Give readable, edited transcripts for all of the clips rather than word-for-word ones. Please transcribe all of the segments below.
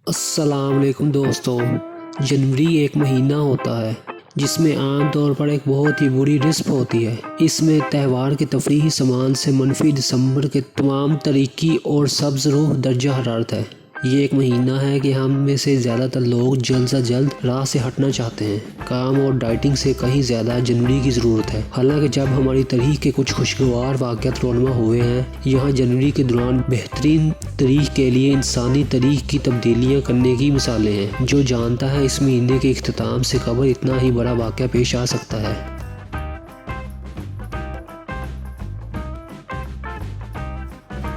السلام علیکم دوستو، جنوری ایک مہینہ ہوتا ہے جس میں عام طور پر ایک بہت ہی بری نسبت ہوتی ہے۔ اس میں تہوار کے تفریحی سامان سے منفی دسمبر کے تمام تاریکی اور سبز روح درجہ حرارت ہے۔ یہ ایک مہینہ ہے کہ ہم میں سے زیادہ تر لوگ جلد سے جلد راہ سے ہٹنا چاہتے ہیں۔ کام اور ڈائٹنگ سے کہیں زیادہ جنوری کی ضرورت ہے۔ حالانکہ جب ہماری تاریخ کے کچھ خوشگوار واقعات رونما ہوئے ہیں، یہاں جنوری کے دوران بہترین تاریخ کے لیے انسانی تاریخ کی تبدیلیاں کرنے کی مثالیں ہیں۔ جو جانتا ہے اس مہینے کے اختتام سے قبل اتنا ہی بڑا واقعہ پیش آ سکتا ہے۔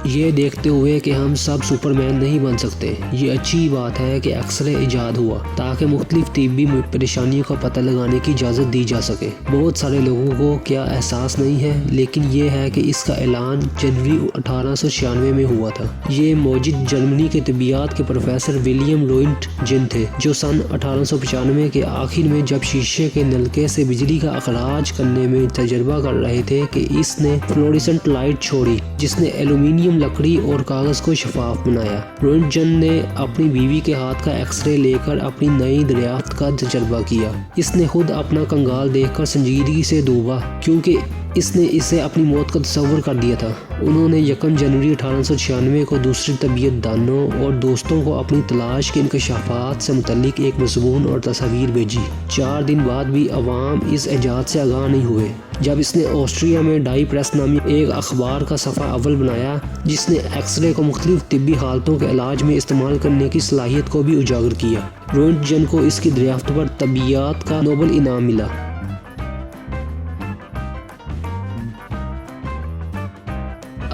یہ دیکھتے ہوئے کہ ہم سب سپرمین نہیں بن سکتے، یہ اچھی بات ہے کہ ایکس-رے ایجاد ہوا تاکہ مختلف طبی پریشانیوں کا پتہ لگانے کی اجازت دی جا سکے۔ بہت سارے لوگوں کو کیا احساس نہیں ہے، لیکن یہ ہے کہ اس کا اعلان جنوری 1896 میں ہوا تھا۔ یہ موجد جرمنی کے طبیعیات کے پروفیسر ولیم روئنٹجن تھے، جو سن 1895 کے آخر میں جب شیشے کے نلکے سے بجلی کا اخراج کرنے میں تجربہ کر رہے تھے کہ اس نے فلوریسنٹ لائٹ چھوڑی جس نے ایلومینیم لکڑی اور کاغذ کو شفاف بنایا۔ روئنٹجن نے اپنی بیوی کے ہاتھ کا ایکس-رے لے کر اپنی نئی دریافت کا تجربہ کیا۔ اس نے خود اپنا کنگال دیکھ کر سنجیدگی سے ڈوبا، کیونکہ اس نے اسے اپنی موت کا تصور کر دیا تھا۔ انہوں نے یکم جنوری 1896 کو دوسرے طبیعت دانوں اور دوستوں کو اپنی تلاش کے انکشافات سے متعلق ایک مضمون اور تصاویر بھیجی۔ 4 دن بعد بھی عوام اس ایجاد سے آگاہ نہیں ہوئے، جب اس نے آسٹریا میں ڈائی پریس نامی ایک اخبار کا صفحہ اول بنایا، جس نے ایکس-رے کو مختلف طبی حالتوں کے علاج میں استعمال کرنے کی صلاحیت کو بھی اجاگر کیا۔ روئنٹجن کو اس کی دریافت پر طبیعیات کا نوبل انعام ملا۔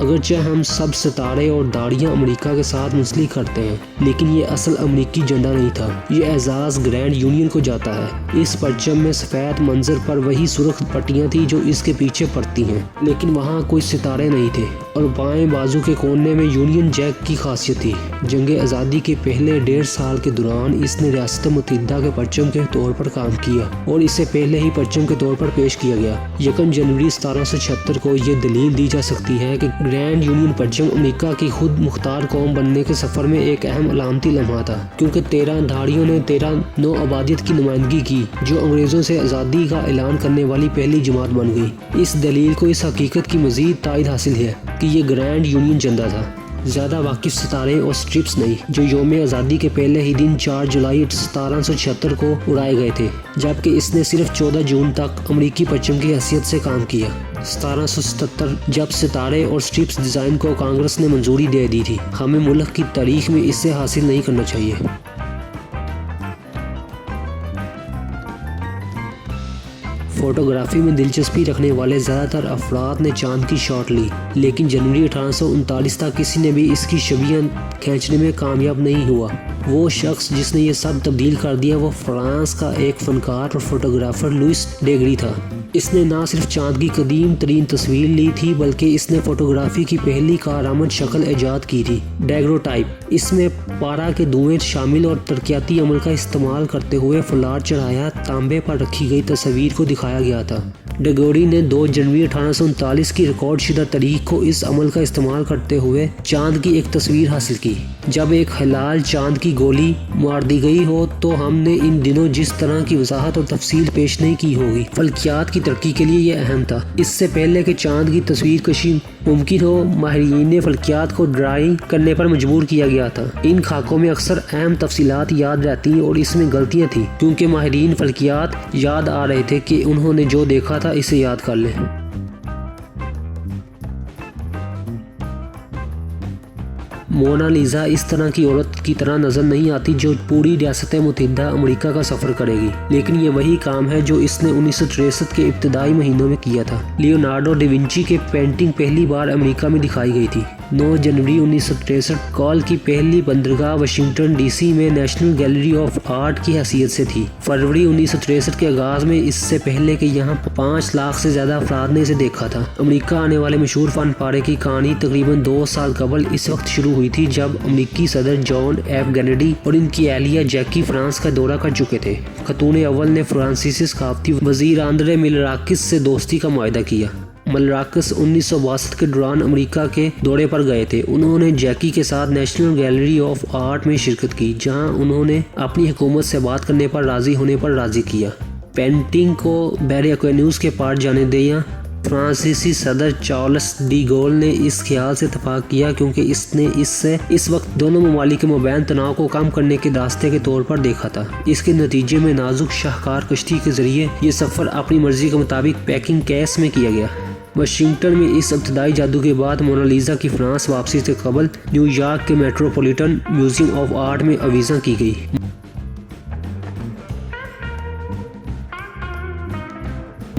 اگرچہ ہم سب ستارے اور داڑیاں امریکہ کے ساتھ منسلک کرتے ہیں، لیکن یہ اصل امریکی جھنڈا نہیں تھا۔ یہ اعزاز گرینڈ یونین کو جاتا ہے۔ اس پرچم میں سفید منظر پر وہی سرخ پٹیاں تھیں جو اس کے پیچھے پڑتی ہیں، لیکن وہاں کوئی ستارے نہیں تھے، اور بائیں بازو کے کونے میں یونین جیک کی خاصیت تھی۔ جنگ آزادی کے پہلے 1.5 سال کے دوران اس نے ریاست متحدہ کے پرچم کے طور پر کام کیا، اور اسے پہلے ہی پرچم کے طور پر پیش کیا گیا۔ یکم جنوری 1776 کو یہ دلیل دی جا سکتی ہے کہ گرینڈ یونین پرچم امریکہ کی خود مختار قوم بننے کے سفر میں ایک اہم علامتی لمحہ تھا، کیونکہ 13 دھاڑیوں نے 13 نو آبادیت کی نمائندگی کی، جو انگریزوں سے آزادی کا اعلان کرنے والی پہلی جماعت بن گئی۔ اس دلیل کو اس حقیقت کی مزید تائید حاصل ہے کہ یہ گرینڈ یونین جھنڈا تھا، زیادہ واقف ستارے اور سٹرپس نہیں، جو یوم آزادی کے پہلے ہی دن 4 جولائی 1776 کو اڑائے گئے تھے، جبکہ اس نے صرف 14 جون تک امریکی پرچم کی حیثیت سے کام کیا۔ 1777 جب ستارے اور سٹرپس ڈیزائن کو کانگریس نے منظوری دے دی تھی۔ ہمیں ملک کی تاریخ میں اسے حاصل نہیں کرنا چاہیے۔ فوٹوگرافی میں دلچسپی رکھنے والے زیادہ تر افراد نے چاند کی شاٹ لی، لیکن جنوری 1839 تک کسی نے بھی اس کی چھبیاں کھینچنے میں کامیاب نہیں ہوا۔ وہ شخص جس نے یہ سب تبدیل کر دیا وہ فرانس کا ایک فنکار اور فوٹوگرافر لوئس ڈیگری تھا۔ اس نے نہ صرف چاند کی قدیم ترین تصویر لی تھی، بلکہ اس نے فوٹوگرافی کی پہلی کارآمد شکل ایجاد کی تھی، ڈیگروٹائپ۔ اس میں پارا کے دھوئیں شامل اور ترقیاتی عمل کا استعمال کرتے ہوئے فلار چڑھایا تانبے پر رکھی گئی تصویر کو دکھایا گیا تھا۔ ڈیگوری نے 2 جنوری 1839 کی ریکارڈ شدہ تاریخ کو اس عمل کا استعمال کرتے ہوئے چاند کی ایک تصویر حاصل کی۔ جب ایک ہلال چاند کی گولی مار دی گئی ہو تو ہم نے ان دنوں جس طرح کی وضاحت اور تفصیل پیش نہیں کی ہوگی۔ فلکیات کی ترقی کے لیے یہ اہم تھا۔ اس سے پہلے کہ چاند کی تصویر کشی ممکن ہو، ماہرین فلکیات کو ڈرائنگ کرنے پر مجبور کیا گیا تھا۔ ان خاکوں میں اکثر اہم تفصیلات یاد رہتی اور اس میں غلطیاں تھیں، کیونکہ ماہرین فلکیات یاد آ رہے تھے کہ انہوں نے جو دیکھا تھا اسے یاد کر لیں۔ مونا لیزا اس طرح کی عورت کی طرح نظر نہیں آتی جو پوری ریاست متحدہ امریکہ کا سفر کرے گی، لیکن یہ وہی کام ہے جو اس نے 1963 کے ابتدائی مہینوں میں کیا تھا۔ لیونارڈو ڈا ونچی کی پینٹنگ پہلی بار امریکہ میں دکھائی گئی تھی۔ 9 جنوری 1963 کال کی پہلی بندرگاہ واشنگٹن ڈی سی میں نیشنل گیلری آف آرٹ کی حیثیت سے تھی۔ فروری 1963 کے آغاز میں، اس سے پہلے کہ یہاں 5 لاکھ سے زیادہ افراد نے اسے دیکھا تھا، امریکہ آنے والے مشہور فن پارے کی کہانی تقریباً 2 سال قبل اس وقت شروع ہوئی تھی جب امریکی صدر جان ایف کینیڈی اور ان کی اہلیہ جیکی فرانس کا دورہ کر چکے تھے۔ خاتون اول نے فرانسیسی ثقافتی وزیر آندرے ملراکس سے دوستی کا معاہدہ کیا۔ مراکش 1962 کے دوران امریکہ کے دورے پر گئے تھے۔ انہوں نے جیکی کے ساتھ نیشنل گیلری آف آرٹ میں شرکت کی، جہاں انہوں نے اپنی حکومت سے بات کرنے پر راضی کیا۔ پینٹنگ کو بحر اقیانوس کے پار جانے دیا۔ فرانسیسی صدر چارلس ڈی گول نے اس خیال سے اتفاق کیا کیونکہ اس نے اس وقت دونوں ممالک کے مابین تناؤ کو کم کرنے کے راستے کے طور پر دیکھا تھا۔ اس کے نتیجے میں نازک شاہکار کشتی کے ذریعے یہ سفر اپنی مرضی کے مطابق پیکنگ کیس میں کیا گیا۔ واشنگٹن میں اس ابتدائی جادو کے بعد مونالیزا کی فرانس واپسی سے قبل نیو یارک کے میٹروپولیٹن میوزیم آف آرٹ میں آویزاں کی گئی۔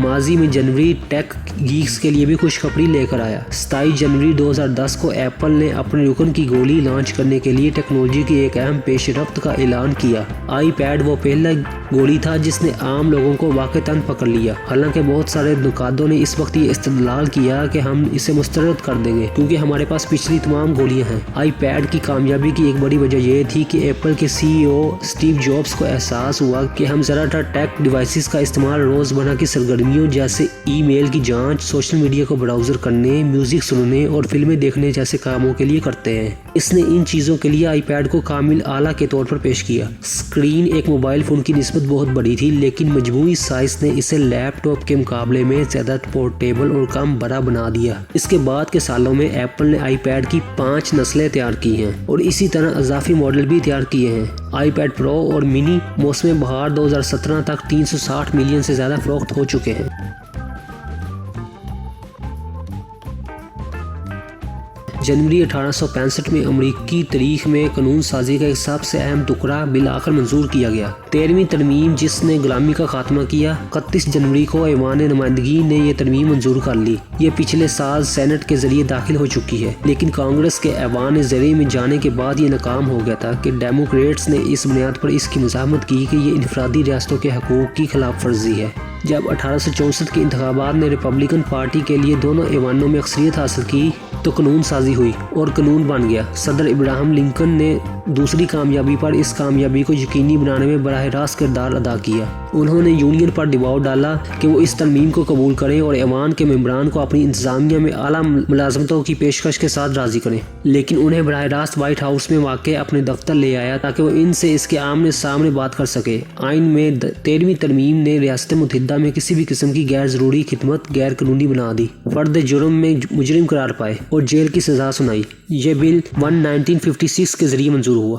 ماضی میں جنوری ٹیک گیکس کے لیے بھی خوشخبری لے کر آیا۔ 27 جنوری 2010 کو ایپل نے اپنے رکن کی گولی لانچ کرنے کے لیے ٹیکنالوجی کی ایک اہم پیش رفت کا اعلان کیا۔ آئی پیڈ وہ پہلا گولی تھا جس نے عام لوگوں کو واقعتاً پکڑ لیا۔ حالانکہ بہت سارے نقادوں نے اس وقت یہ استدلال کیا کہ ہم اسے مسترد کر دیں گے کیونکہ ہمارے پاس پچھلی تمام گولیاں ہیں۔ آئی پیڈ کی کامیابی کی ایک بڑی وجہ یہ تھی کہ ایپل کے CEO اسٹیو جابس کو احساس ہوا کہ ہم زیادہ تر ٹیک ڈیوائسز کا استعمال روزمرہ کی سرگرمیوں جیسے ای میل کی جانچ، سوشل میڈیا کو براؤزر کرنے، میوزک سننے اور فلمیں دیکھنے جیسے کاموں کے لیے کرتے ہیں۔ اس نے ان چیزوں کے لیے آئی پیڈ کو کامل آلہ کے طور پر پیش کیا۔ اسکرین ایک موبائل فون کی نسبت بہت بڑی تھی، لیکن مجموعی سائز نے اسے لیپ ٹاپ کے مقابلے میں زیادہ پورٹیبل اور کم بڑا بنا دیا۔ اس کے بعد کے سالوں میں ایپل نے آئی پیڈ کی 5 نسلیں تیار کی ہیں اور اسی طرح اضافی ماڈل بھی تیار کیے ہیں۔ آئی پیڈ پرو اور منی موسم بہار 2017 تک 360 ملین سے زیادہ فروخت ہو چکے ہیں۔ جنوری 1865 میں امریکی تاریخ میں قانون سازی کا ایک سب سے اہم ٹکڑا بالآخر منظور کیا گیا۔ 13ویں ترمیم جس نے غلامی کا خاتمہ کیا، 31 جنوری کو ایوان نمائندگی نے یہ ترمیم منظور کر لی۔ یہ پچھلے سال سینٹ کے ذریعے داخل ہو چکی ہے، لیکن کانگریس کے ایوان زرعی میں جانے کے بعد یہ ناکام ہو گیا تھا کہ ڈیموکریٹس نے اس بنیاد پر اس کی مزاحمت کی کہ یہ انفرادی ریاستوں کے حقوق کی خلاف ورزی ہے۔ جب 1864 کے انتخابات نے ریپبلکن پارٹی کے لیے دونوں ایوانوں میں اکثریت حاصل کی تو قانون سازی ہوئی اور قانون بن گیا۔ صدر ابراہم لنکن نے دوسری کامیابی پر اس کامیابی کو یقینی بنانے میں براہ راست کردار ادا کیا۔ انہوں نے یونین پر دباؤ ڈالا کہ وہ اس ترمیم کو قبول کریں اور ایوان کے ممبران کو اپنی انتظامیہ میں اعلیٰ ملازمتوں کی پیشکش کے ساتھ راضی کریں، لیکن انہیں براہ راست وائٹ ہاؤس میں واقع اپنے دفتر لے آیا تاکہ وہ ان سے اس کے آمنے سامنے بات کر سکے۔ آئین میں 13ویں ترمیم نے ریاست متحدہ میں کسی بھی قسم کی غیر ضروری خدمت غیر قانونی بنا دی، فرد جرم میں مجرم قرار پائے اور جیل کی سزا سنائی۔ یہ بل 1956 کے ذریعے منظور ہوا۔